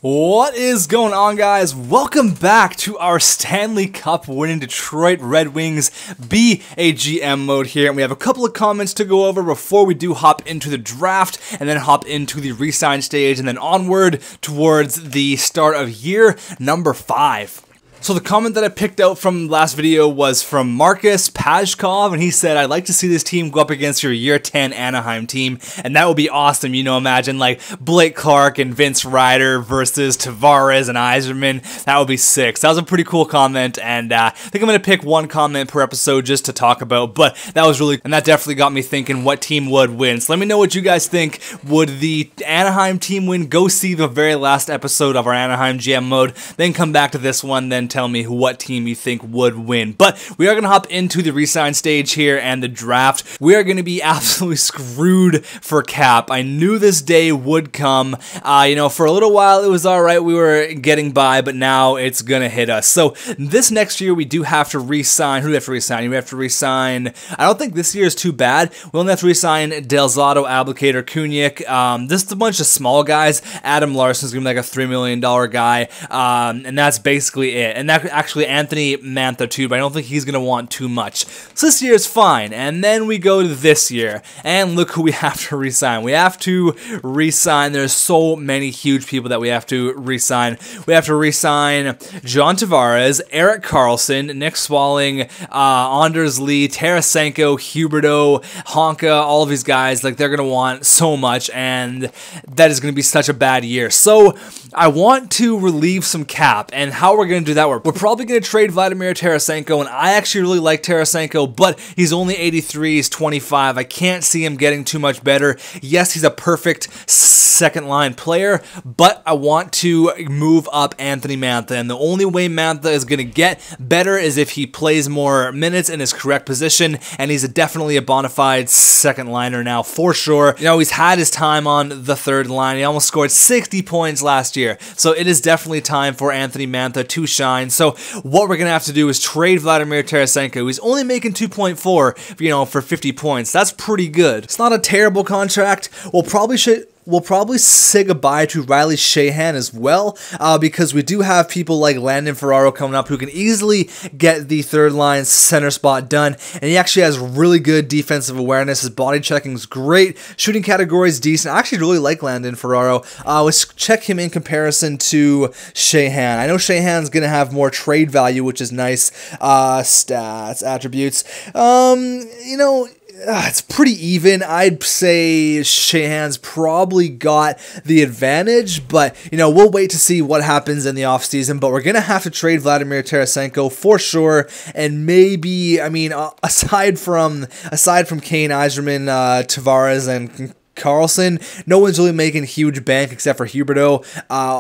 What is going on, guys? Welcome back to our Stanley Cup winning Detroit Red Wings BAGM mode here, and we have a couple of comments to go over before we do hop into the draft and then hop into the re-sign stage and then onward towards the start of year number 5. So the comment that I picked out from the last video was from Marcus Pajkov, and he said, "I'd like to see this team go up against your year 10 Anaheim team, and that would be awesome. You know, imagine like Blake Clark and Vince Ryder versus Tavares and Yzerman. That would be sick." So that was a pretty cool comment, and I think I'm going to pick one comment per episode just to talk about, but that was really, and that definitely got me thinking what team would win. So let me know what you guys think. Would the Anaheim team win? Go see the very last episode of our Anaheim GM mode, then come back to this one, then tell me what team you think would win. But we are going to hop into the re-sign stage here and the draft. We are going to be absolutely screwed for cap. I knew this day would come. You know, for a little while it was alright, we were getting by, but now it's going to hit us. So this next year we do have to re-sign. Who do we have to re-sign? We have to re-sign, I don't think this year is too bad. We only have to re-sign Delzato, Abdelkader, Kunyak. Just a bunch of small guys. Adam Larson's going to be like a $3 million guy, and that's basically it. And that actually Anthony Mantha too, but I don't think he's going to want too much. So this year is fine. And then we go to this year, and look who we have to re-sign. We have to re-sign. There's so many huge people that we have to re-sign. We have to re-sign John Tavares, Erik Karlsson, Nick Smalling, Anders Lee, Tarasenko, Huberdeau, Honka, all of these guys. Like, they're going to want so much, and that is going to be such a bad year. So I want to relieve some cap, and how we're going to do that, we're probably going to trade Vladimir Tarasenko, and I actually really like Tarasenko, but he's only 83, he's 25. I can't see him getting too much better. Yes, he's a perfect second-line player, but I want to move up Anthony Mantha, and the only way Mantha is going to get better is if he plays more minutes in his correct position, and he's definitely a bona fide second-liner now, for sure. You know, he's had his time on the third line. He almost scored 60 points last year, so it is definitely time for Anthony Mantha to shine. So what we're going to have to do is trade Vladimir Tarasenko. He's only making 2.4, you know, for 50 points. That's pretty good. It's not a terrible contract. We'll probably say goodbye to Riley Sheahan as well, because we do have people like Landon Ferraro coming up who can easily get the third line center spot done, and he actually has really good defensive awareness. His body checking is great. Shooting category is decent. I actually really like Landon Ferraro. Let's check him in comparison to Sheahan. I know Sheahan's going to have more trade value, which is nice. Stats, attributes. You know, it's pretty even. I'd say Sheahan's probably got the advantage, but, you know, we'll wait to see what happens in the offseason. But we're going to have to trade Vladimir Tarasenko for sure. And maybe, I mean, aside from Kane, Yzerman, Tavares, and Karlsson, no one's really making huge bank except for Huberdeau.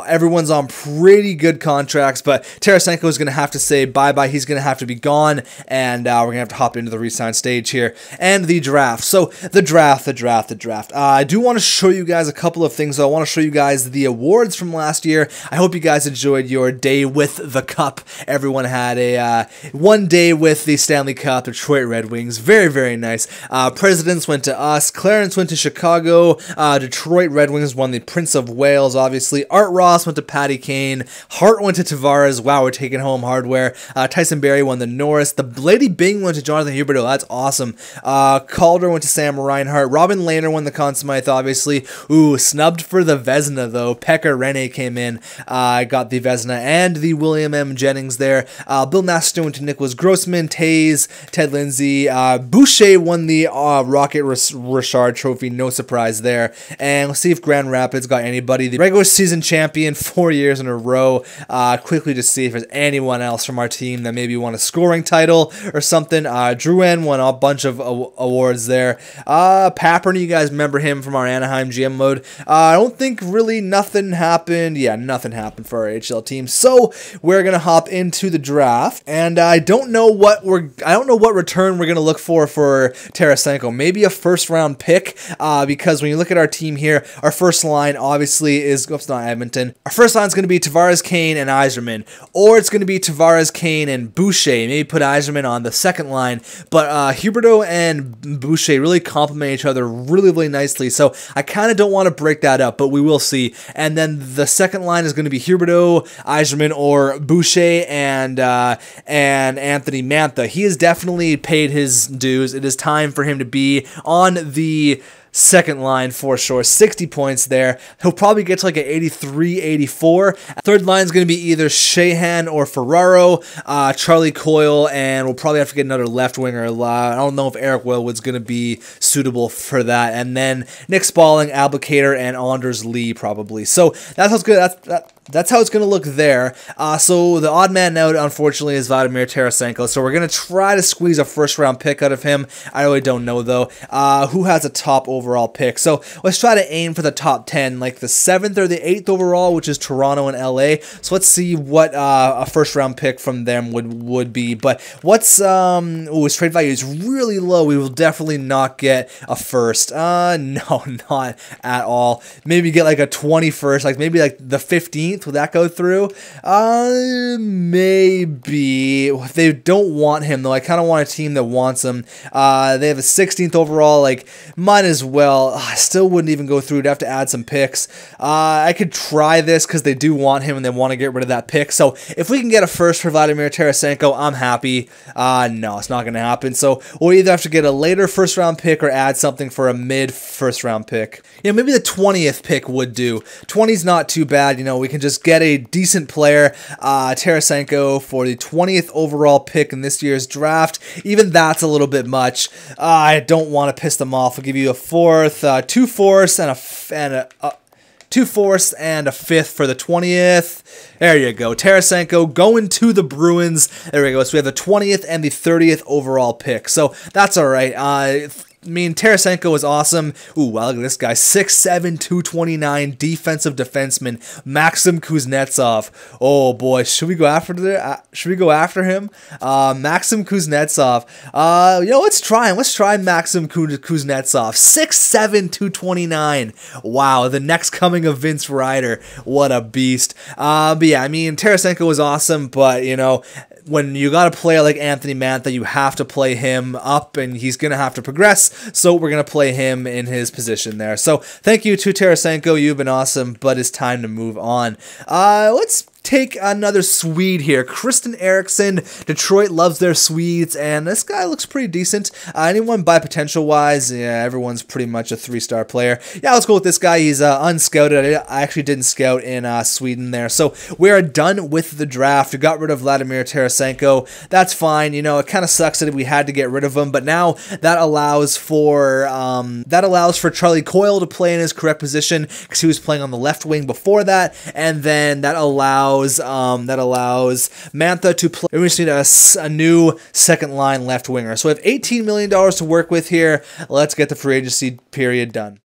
Everyone's on pretty good contracts, but Tarasenko is going to have to say bye-bye. He's going to have to be gone, and we're going to have to hop into the re-sign stage here and the draft. So the draft. I do want to show you guys a couple of things. So I want to show you guys the awards from last year. I hope you guys enjoyed your day with the Cup. Everyone had a one day with the Stanley Cup, Detroit Red Wings. Very, very nice. Presidents went to us. Clarence went to Chicago. Detroit Red Wings won the Prince of Wales, obviously. Art Ross went to Patty Kane. Hart went to Tavares. Wow, we're taking home hardware. Tyson Barrie won the Norris. The Lady Bing went to Jonathan Huberdeau. That's awesome. Calder went to Sam Reinhart. Robin Lehner won the Conn Smythe, obviously. Ooh, snubbed for the Vezina, though. Pekka Rinne came in, got the Vezina and the William M. Jennings there. Bill Naston went to Nicholas Grossman. Taze, Ted Lindsay. Boucher won the Rocket Richard Trophy. No surprise there. And let's see if Grand Rapids got anybody. The regular season champion 4 years in a row. Quickly to see if there's anyone else from our team that maybe won a scoring title or something. Drouin won a bunch of awards there. Paperny, you guys remember him from our Anaheim GM mode. I don't think really nothing happened. Yeah, nothing happened for our HL team. So we're gonna hop into the draft, and I don't know what return we're gonna look for Tarasenko. Maybe a first round pick, because because when you look at our team here, our first line obviously is, oops, not Edmonton. Our first line is going to be Tavares, Kane, and Yzerman, or it's going to be Tavares, Kane, and Boucher. Maybe put Yzerman on the second line, but Huberdeau and Boucher really complement each other really nicely, so I kind of don't want to break that up, but we will see. And then the second line is going to be Huberdeau, Yzerman, or Boucher and Anthony Mantha. He has definitely paid his dues. It is time for him to be on the second line for sure. 60 points there. He'll probably get to like an 83, 84. Third line is going to be either Sheahan or Ferraro, Charlie Coyle, and we'll probably have to get another left winger. I don't know if Eric Wellwood's going to be suitable for that. And then Nick Spaulding, Abdicator, and Anders Lee probably. So that's what's good. That's how it's going to look there. So the odd man out, unfortunately, is Vladimir Tarasenko. So we're going to try to squeeze a first-round pick out of him. I really don't know, though. Who has a top overall pick? So let's try to aim for the top 10, like the 7th or the 8th overall, which is Toronto and LA. So let's see what a first-round pick from them would be. But what's... his trade value is really low. We will definitely not get a first. No, not at all. Maybe get like a 21st, like maybe like the 15th. Will that go through? Maybe. If they don't want him, though, I kind of want a team that wants him. They have a 16th overall. Like, might as well. I still wouldn't even go through. I'd have to add some picks. I could try this because they do want him and they want to get rid of that pick. So if we can get a first for Vladimir Tarasenko, I'm happy. No, it's not going to happen. So we'll either have to get a later first-round pick or add something for a mid-first-round pick. You know, maybe the 20th pick would do. 20's not too bad. You know, we can just get a decent player, Tarasenko, for the 20th overall pick in this year's draft. Even that's a little bit much. I don't want to piss them off. I'll give you a 4th, 2 4ths, and 2 4ths and a 5th for the 20th. There you go. Tarasenko going to the Bruins. There we go. So we have the 20th and the 30th overall pick. So that's all right. I mean, Tarasenko is awesome. Ooh, wow, look at this guy. 6'7", 229, defensive defenseman, Maxim Kuznetsov. Oh, boy. Should we go after him? Maxim Kuznetsov. You know, let's try him. Let's try Maxim Kuznetsov. 6'7", 229. Wow, the next coming of Vince Ryder. What a beast. But yeah, I mean, Tarasenko is awesome, but, you know, when you got a player like Anthony Mantha, you have to play him up, and he's going to have to progress, so we're going to play him in his position there. So thank you to Tarasenko. You've been awesome, but it's time to move on. Let's take another Swede here. Christian Eriksson. Detroit loves their Swedes, and this guy looks pretty decent. Anyone by potential-wise? Yeah, everyone's pretty much a 3-star player. Yeah, let's go with this guy. He's unscouted. I actually didn't scout in Sweden there. So we are done with the draft. We got rid of Vladimir Tarasenko. That's fine. You know, it kind of sucks that we had to get rid of him, but now that allows for Charlie Coyle to play in his correct position because he was playing on the left wing before that, and then that allows Mantha to play. We just need a new second line left winger. So we have $18 million to work with here. Let's get the free agency period done.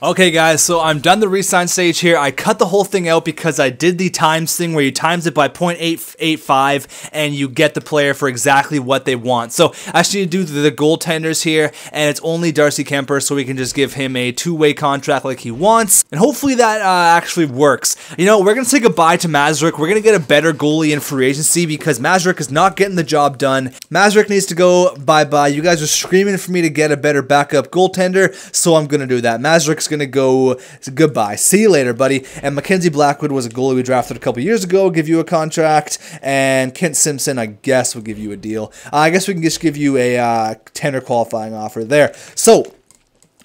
Okay guys, so I'm done the re-sign stage here. I cut the whole thing out because I did the times thing where you times it by 0.885 and you get the player for exactly what they want. So I actually do the goaltenders here, and it's only Darcy Kemper, so we can just give him a 2-way contract like he wants, and hopefully that actually works. You know, we're going to say goodbye to Mazurek. We're going to get a better goalie in free agency because Mazurek is not getting the job done. Mazurek needs to go bye-bye. You guys are screaming for me to get a better backup goaltender, so I'm going to do that. Mazurek's going to go goodbye. See you later, buddy. And Mackenzie Blackwood was a goalie we drafted a couple years ago. Give you a contract. And Kent Simpson, I guess, will give you a deal. I guess we can just give you a tender qualifying offer there. So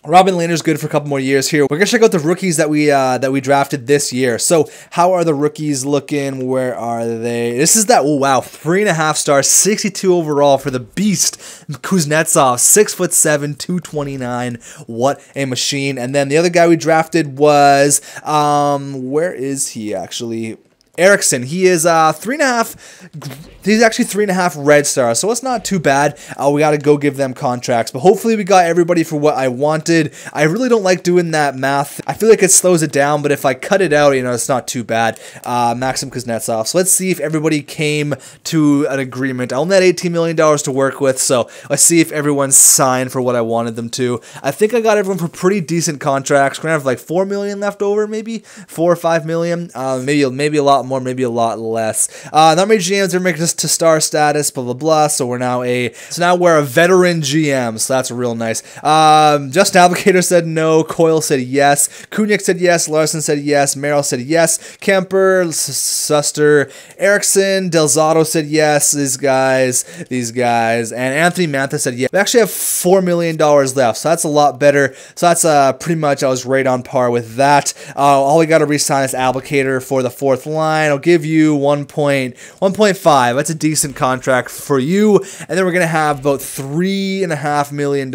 Robin Lehner's good for a couple more years here. We're going to check out the rookies that we drafted this year. So how are the rookies looking? Where are they? This is that, oh wow, 3.5 stars, 62 overall for the beast, Kuznetsov, 6'7", 229. What a machine. And then the other guy we drafted was, where is he actually? Eriksson, he is 3.5. He's actually 3.5 red stars, so it's not too bad. We got to go give them contracts, but hopefully we got everybody for what I wanted. I really don't like doing that math. I feel like it slows it down, but if I cut it out, you know, it's not too bad. Maxim Kuznetsov. So let's see if everybody came to an agreement. I only had $18 million to work with, so let's see if everyone signed for what I wanted them to. I think I got everyone for pretty decent contracts. We're gonna have like $4 million left over, maybe 4 or 5 million. Maybe a lot more, maybe a lot less. Not many GMs are making us to star status, blah blah blah. So now we're a veteran GM, so that's real nice. Justin Applicator said no, Coyle said yes, Kunyak said yes, Larson said yes, Merrill said yes, Kemper, Suster, Eriksson, Delzato said yes, these guys, and Anthony Mantha said yes. We actually have $4 million left, so that's a lot better. So that's pretty much, I was right on par with that. All we got to re-sign is Applicator for the 4th line. I'll give you 1.5. That's a decent contract for you. And then we're going to have about $3.5 million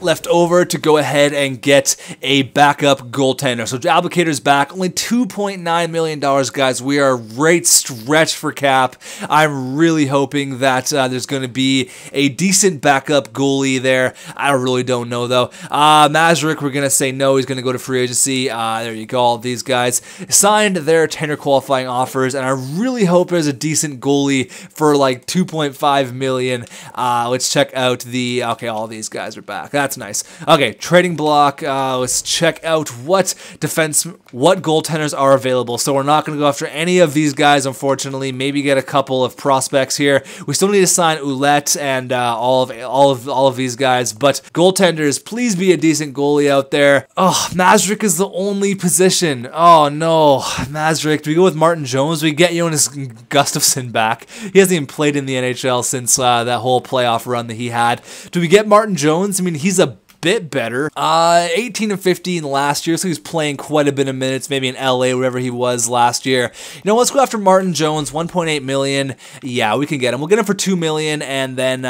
left over to go ahead and get a backup goaltender. So Applicator's back, only $2.9 million, guys. We are right stretched for cap. I'm really hoping that there's going to be a decent backup goalie there. I really don't know, though. Mazurek, we're going to say no. He's going to go to free agency. There you go. All these guys signed their tender qualifying offers, and I really hope there's a decent goalie for like $2.5 million. Let's check out the... Okay, all these guys are back. That's nice. Okay, trading block. Let's check out what goaltenders are available. So we're not going to go after any of these guys, unfortunately. Maybe get a couple of prospects here. We still need to sign Ouellette and all of these guys. But goaltenders, please be a decent goalie out there. Oh, Mazurek is the only position. Oh no, Mazurek. Do we go with Martin Jones? We get Jonas Gustafsson back. He hasn't even played in the NHL since that whole playoff run that he had. Do we get Martin Jones? I mean, he's a bit better. 18 and 15 last year, so he's playing quite a bit of minutes, maybe in LA, wherever he was last year. You know, let's go after Martin Jones, 1.8 million. Yeah, we can get him. We'll get him for 2 million, and then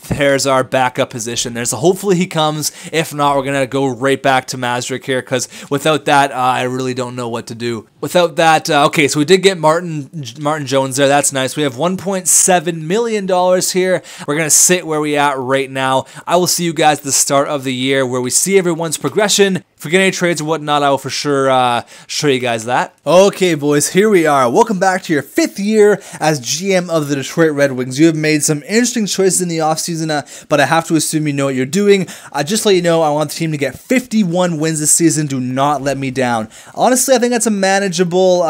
there's our backup position. Hopefully he comes. If not, we're gonna go right back to Mazurek here, because without that, I really don't know what to do. Without that, okay, so we did get Martin Jones there. That's nice. We have $1.7 million here. We're gonna sit where we at right now. I will see you guys at the start of the year where we see everyone's progression. If we get any trades or whatnot, I will for sure show you guys that. Okay, boys, here we are. Welcome back to your 5th year as GM of the Detroit Red Wings. You have made some interesting choices in the offseason, but I have to assume you know what you're doing. Just to let you know, I want the team to get 51 wins this season. Do not let me down. Honestly, I think that's a manageable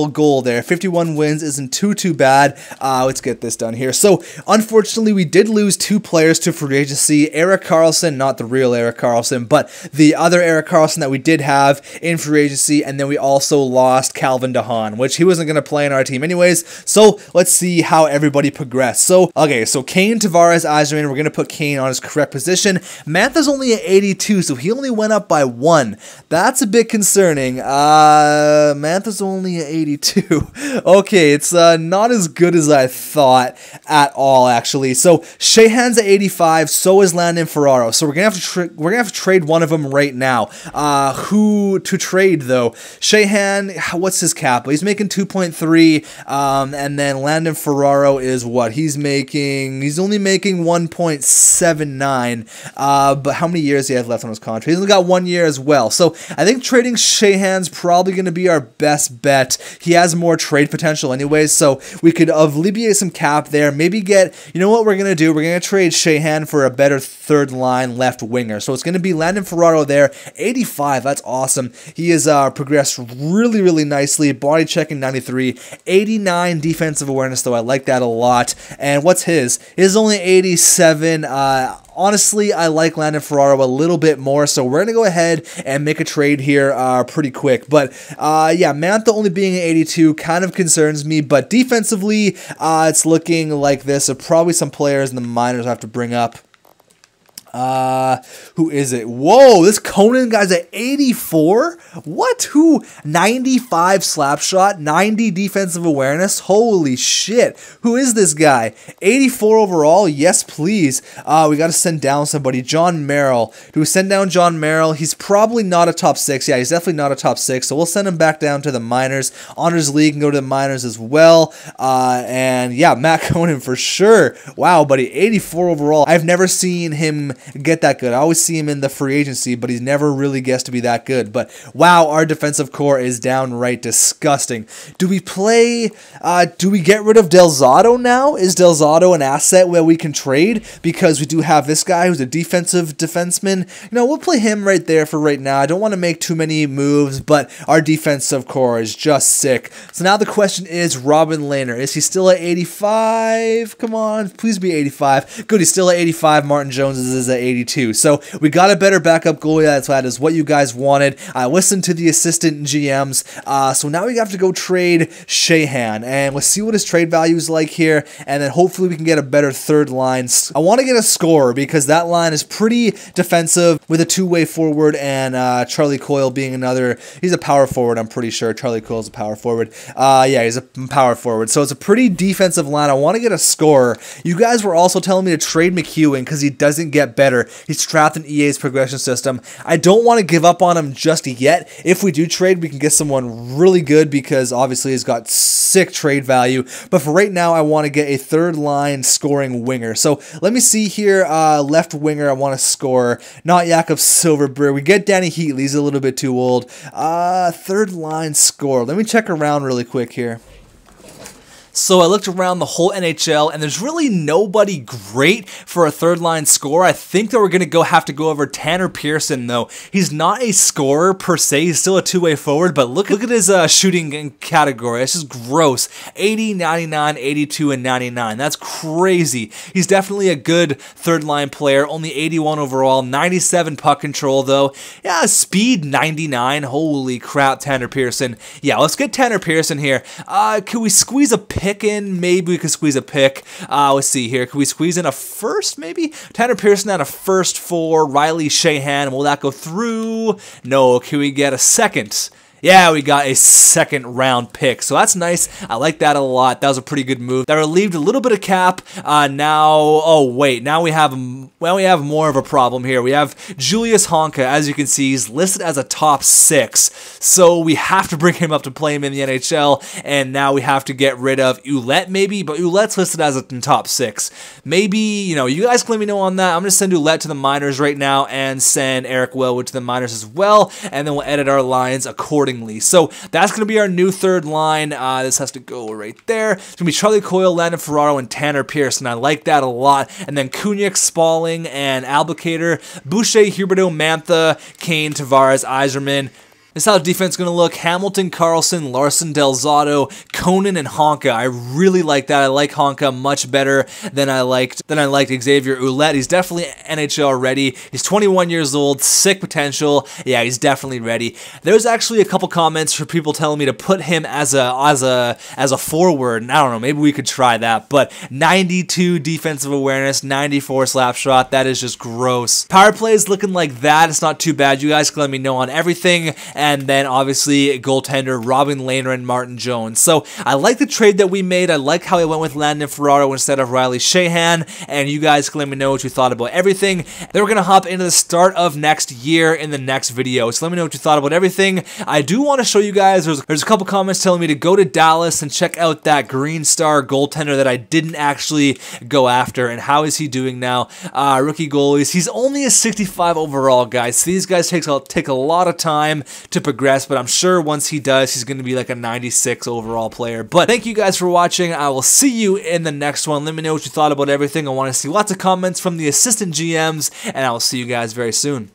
goal there. 51 wins isn't too bad. Let's get this done here. So, unfortunately, we did lose 2 players to free agency. Erik Karlsson, not the real Erik Karlsson, but the other Erik Karlsson that we did have in free agency, and then we also lost Calvin DeHaan, which he wasn't going to play in our team anyways. So let's see how everybody progressed. So, okay, so Kane, Tavares, Yzerman, we're going to put Kane on his correct position. Mantha's only at 82, so he only went up by 1. That's a bit concerning. Mantha's only at 82. Okay, it's not as good as I thought at all, actually. So Sheahan's at 85, so is Landon Ferraro. So we're gonna have to trade one of them right now. Who to trade though? Sheahan, what's his cap? He's making 2.3, and then Landon Ferraro is what? He's only making 1.79. But how many years do he have left on his contract? He's only got 1 year as well. So I think trading Sheahan's probably going to be our best bet. He has more trade potential anyways, so we could alleviate some cap there. Maybe get, you know what we're going to do? We're going to trade Sheahan for a better 3rd line left winger. So it's going to be Landon Ferraro there, 85. That's awesome. He has progressed really nicely. Body checking 93, 89 defensive awareness though. I like that a lot. And what's his? His only 87. Honestly, I like Landon Ferraro a little bit more, so we're going to go ahead and make a trade here pretty quick. But, yeah, Mantha only being at 82 kind of concerns me, but defensively, it's looking like this. So probably some players in the minors I have to bring up. Who is it? Whoa, this Conan guy's at 84? What? Who? 95 slap shot, 90 defensive awareness? Holy shit. Who is this guy? 84 overall? Yes, please. We got to send down somebody. John Merrill. Do we send down John Merrill? He's probably not a top 6. Yeah, he's definitely not a top 6, so we'll send him back down to the minors. Honors League can go to the minors as well. And yeah, Matt Conan for sure. Wow, buddy, 84 overall. I've never seen him get that good. I always see him in the free agency, but he's never really gets to be that good. But wow, our defensive core is downright disgusting. Do we play, do we get rid of Delzato now? Is Delzato an asset where we can trade? Because we do have this guy who's a defensive defenseman. You know, we'll play him right there for right now. I don't want to make too many moves, but our defensive core is just sick. So now the question is, Robin Lehner, is he still at 85? Come on, please be 85. Good, he's still at 85. Martin Jones is at 82. So we got a better backup goalie. That is what you guys wanted. I listened to the assistant GMs. So now we have to go trade Sheahan, and we'll see what his trade value is like here, and then hopefully we can get a better third line. I want to get a scorer because that line is pretty defensive with a two-way forward, and Charlie Coyle being another. He's a power forward, I'm pretty sure. Charlie Coyle's a power forward. Yeah, he's a power forward. So it's a pretty defensive line. I want to get a scorer. You guys were also telling me to trade McEwen because he doesn't get better. He's trapped in EA's progression system. I don't want to give up on him just yet. If we do trade, we can get someone really good because obviously he's got sick trade value. But for right now, I want to get a third line scoring winger. So let me see here. Left winger, I want to score. Not Jakob Silverberg. We get Danny Heatley. He's a little bit too old. Third line score. Let me check around really quick here. So I looked around the whole NHL, and there's really nobody great for a third-line scorer. I think that we're going to have to go over Tanner Pearson, though. He's not a scorer per se. He's still a two-way forward, but look at his shooting category. That's just gross. 80, 99, 82, and 99. That's crazy. He's definitely a good third-line player. Only 81 overall, 97 puck control, though. Yeah, speed 99. Holy crap, Tanner Pearson. Yeah, let's get Tanner Pearson here. Can we squeeze a pick in? Maybe we could squeeze a pick. Let's see here. Can we squeeze in a first, maybe? Tanner Pearson at a first for Riley Sheahan. Will that go through? No. Can we get a second? Yeah, we got a second round pick, so that's nice. I like that a lot. That was a pretty good move. That relieved a little bit of cap. Now, oh wait, now we have more of a problem here. We have Julius Honka. As you can see, he's listed as a top 6, so we have to bring him up to play him in the NHL. And now we have to get rid of Ouellette, maybe, but Ouellette's listed as a top 6. Maybe, you know, you guys can let me know on that. I'm gonna send Ouellette to the minors right now and send Eric Wellwood to the minors as well, and then we'll edit our lines accordingly. So that's going to be our new third line. This has to go right there. It's going to be Charlie Coyle, Landon Ferraro, and Tanner Pearson. I like that a lot. And then Kunyak, Spalling, and Albucator, Boucher, Huberdeau, Mantha, Kane, Tavares, Yzerman. This is how the defense is going to look. Hamilton, Carlson, Larson, Delzato, Conan, and Honka. I really like that. I like Honka much better than I liked Xavier Ouellette. He's definitely NHL ready. He's 21 years old, sick potential. Yeah, he's definitely ready. There's actually a couple comments for people telling me to put him as a forward, and I don't know, maybe we could try that. But 92 defensive awareness, 94 slap shot. That is just gross. Power play is looking like that. It's not too bad. You guys can let me know on everything. And then obviously goaltender Robin Lehner and Martin Jones. So I like the trade that we made. I like how I went with Landon Ferraro instead of Riley Sheahan. And you guys can let me know what you thought about everything. Then we're going to hop into the start of next year in the next video. So let me know what you thought about everything. I do want to show you guys, there's a couple comments telling me to go to Dallas and check out that Green Star goaltender that I didn't actually go after. And how is he doing now? Rookie goalies. He's only a 65 overall, guys. So these guys take a lot of time to progress, but I'm sure once he does, he's going to be like a 96 overall player. But thank you guys for watching. I will see you in the next one. Let me know what you thought about everything. I want to see lots of comments from the assistant GMs, and I will see you guys very soon.